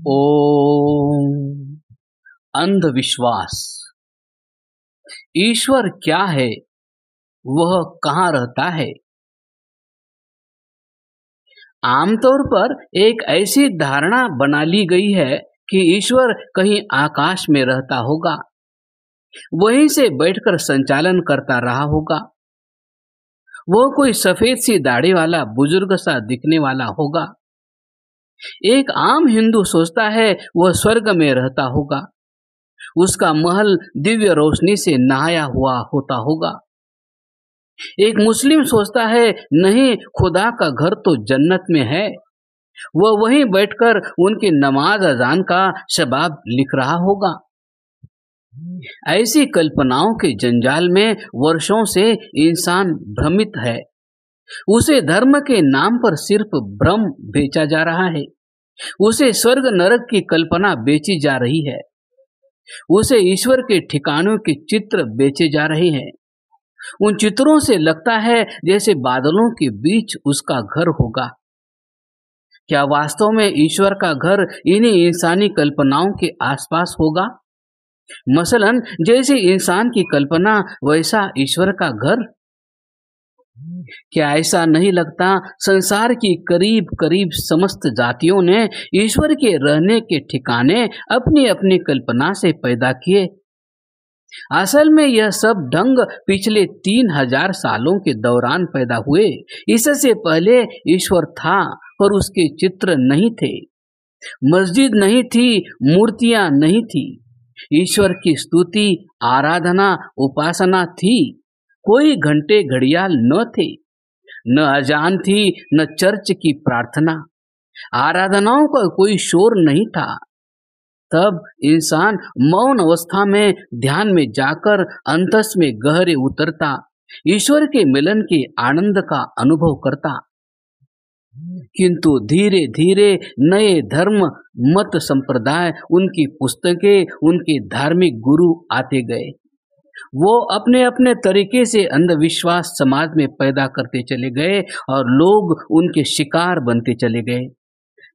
ओम। अंधविश्वास। ईश्वर क्या है, वह कहाँ रहता है? आमतौर पर एक ऐसी धारणा बना ली गई है कि ईश्वर कहीं आकाश में रहता होगा, वहीं से बैठकर संचालन करता रहा होगा। वो कोई सफेद सी दाढ़ी वाला बुजुर्ग सा दिखने वाला होगा। एक आम हिंदू सोचता है वह स्वर्ग में रहता होगा, उसका महल दिव्य रोशनी से नहाया हुआ होता होगा। एक मुस्लिम सोचता है नहीं, खुदा का घर तो जन्नत में है, वह वहीं बैठकर उनकी नमाज अजान का शबाब लिख रहा होगा। ऐसी कल्पनाओं के जंजाल में वर्षों से इंसान भ्रमित है। उसे धर्म के नाम पर सिर्फ भ्रम बेचा जा रहा है, उसे स्वर्ग नरक की कल्पना बेची जा रही है, उसे ईश्वर के ठिकानों के चित्र बेचे जा रहे हैं। उन चित्रों से लगता है जैसे बादलों के बीच उसका घर होगा। क्या वास्तव में ईश्वर का घर इन्हीं इंसानी कल्पनाओं के आसपास होगा? मसलन जैसे इंसान की कल्पना वैसा ईश्वर का घर? क्या ऐसा नहीं लगता संसार की करीब करीब समस्त जातियों ने ईश्वर के रहने के ठिकाने अपनी अपनी कल्पना से पैदा किए? असल में यह सब ढंग पिछले 3000 सालों के दौरान पैदा हुए। इससे पहले ईश्वर था पर उसके चित्र नहीं थे, मस्जिद नहीं थी, मूर्तियां नहीं थी। ईश्वर की स्तुति, आराधना, उपासना थी। कोई घंटे घड़ियाल न थे, न अजान थी, न चर्च की प्रार्थना। आराधनाओं का कोई शोर नहीं था। तब इंसान मौन अवस्था में ध्यान में जाकर अंतस में गहरे उतरता, ईश्वर के मिलन के आनंद का अनुभव करता। किंतु धीरे धीरे नए धर्म, मत, संप्रदाय, उनकी पुस्तकें, उनके धार्मिक गुरु आते गए। वो अपने अपने तरीके से अंधविश्वास समाज में पैदा करते चले गए और लोग उनके शिकार बनते चले गए।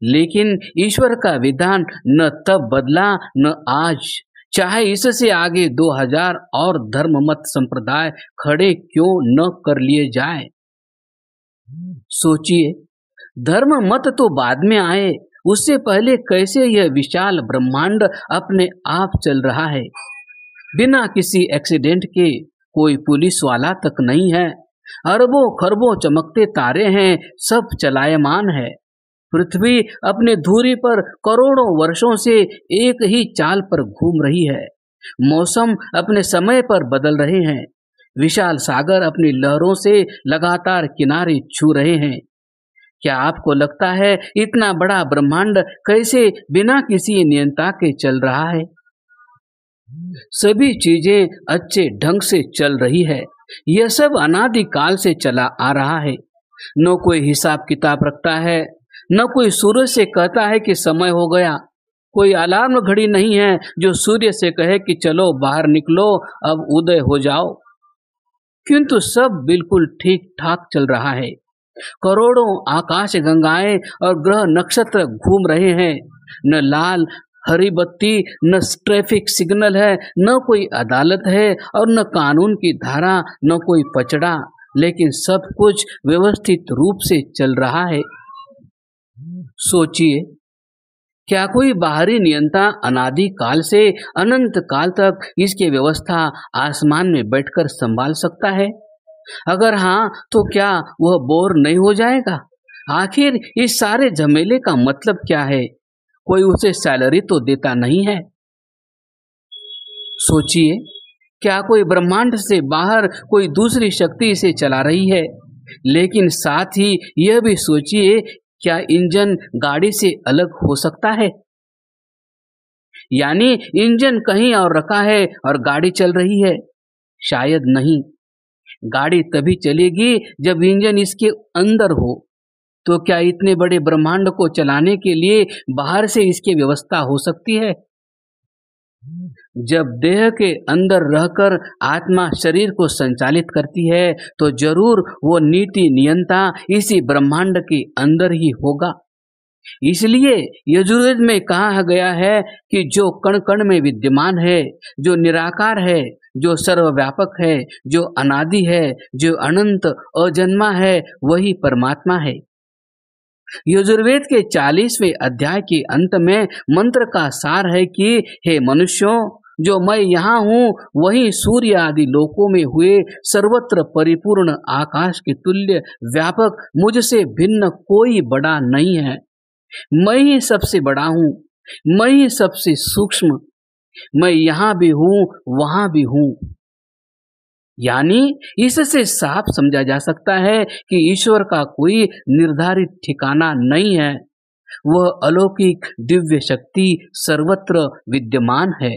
लेकिन ईश्वर का विधान न तब बदला न आज, चाहे इससे आगे 2000 और धर्म मत संप्रदाय खड़े क्यों न कर लिए जाए। सोचिए, धर्म मत तो बाद में आए, उससे पहले कैसे यह विशाल ब्रह्मांड अपने आप चल रहा है, बिना किसी एक्सीडेंट के। कोई पुलिस वाला तक नहीं है, अरबों खरबों चमकते तारे हैं, सब चलायमान है। पृथ्वी अपने धुरी पर करोड़ों वर्षों से एक ही चाल पर घूम रही है। मौसम अपने समय पर बदल रहे हैं। विशाल सागर अपनी लहरों से लगातार किनारे छू रहे हैं। क्या आपको लगता है इतना बड़ा ब्रह्मांड कैसे बिना किसी नियंत्रण के चल रहा है? सभी चीजें अच्छे ढंग से चल रही है। यह सब अनादिकाल से चला आ रहा है। न कोई हिसाब किताब रखता है, न कोई सूरज से कहता है कि समय हो गया। कोई अलार्म घड़ी नहीं है जो सूर्य से कहे कि चलो बाहर निकलो, अब उदय हो जाओ। किंतु सब बिल्कुल ठीक ठाक चल रहा है। करोड़ों आकाश गंगाएं और ग्रह नक्षत्र घूम रहे हैं। न लाल हरी बत्ती, न ट्रैफिक सिग्नल है, न कोई अदालत है और न कानून की धारा, न कोई पचड़ा, लेकिन सब कुछ व्यवस्थित रूप से चल रहा है। सोचिए, क्या कोई बाहरी नियंता अनादि काल से अनंत काल तक इसकी व्यवस्था आसमान में बैठकर संभाल सकता है? अगर हाँ, तो क्या वह बोर नहीं हो जाएगा? आखिर इस सारे झमेले का मतलब क्या है? कोई उसे सैलरी तो देता नहीं है। सोचिए, क्या कोई ब्रह्मांड से बाहर कोई दूसरी शक्ति इसे चला रही है? लेकिन साथ ही यह भी सोचिए, क्या इंजन गाड़ी से अलग हो सकता है? यानी इंजन कहीं और रखा है और गाड़ी चल रही है? शायद नहीं। गाड़ी तभी चलेगी जब इंजन इसके अंदर हो। तो क्या इतने बड़े ब्रह्मांड को चलाने के लिए बाहर से इसकी व्यवस्था हो सकती है? जब देह के अंदर रहकर आत्मा शरीर को संचालित करती है, तो जरूर वो नीति नियंता इसी ब्रह्मांड के अंदर ही होगा। इसलिए यजुर्वेद में कहा गया है कि जो कण कण में विद्यमान है, जो निराकार है, जो सर्वव्यापक है, जो अनादि है, जो अनंत अजन्मा है, वही परमात्मा है। यजुर्वेद के 40वें अध्याय के अंत में मंत्र का सार है कि हे मनुष्यों, जो मैं यहाँ हूँ वही सूर्य आदि लोकों में हुए सर्वत्र परिपूर्ण आकाश के तुल्य व्यापक मुझसे भिन्न कोई बड़ा नहीं है। मैं ही सबसे बड़ा हूँ, मैं ही सबसे सूक्ष्म, मैं यहाँ भी हूँ वहां भी हूँ। यानी इससे साफ समझा जा सकता है कि ईश्वर का कोई निर्धारित ठिकाना नहीं है, वह अलौकिक दिव्य शक्ति सर्वत्र विद्यमान है।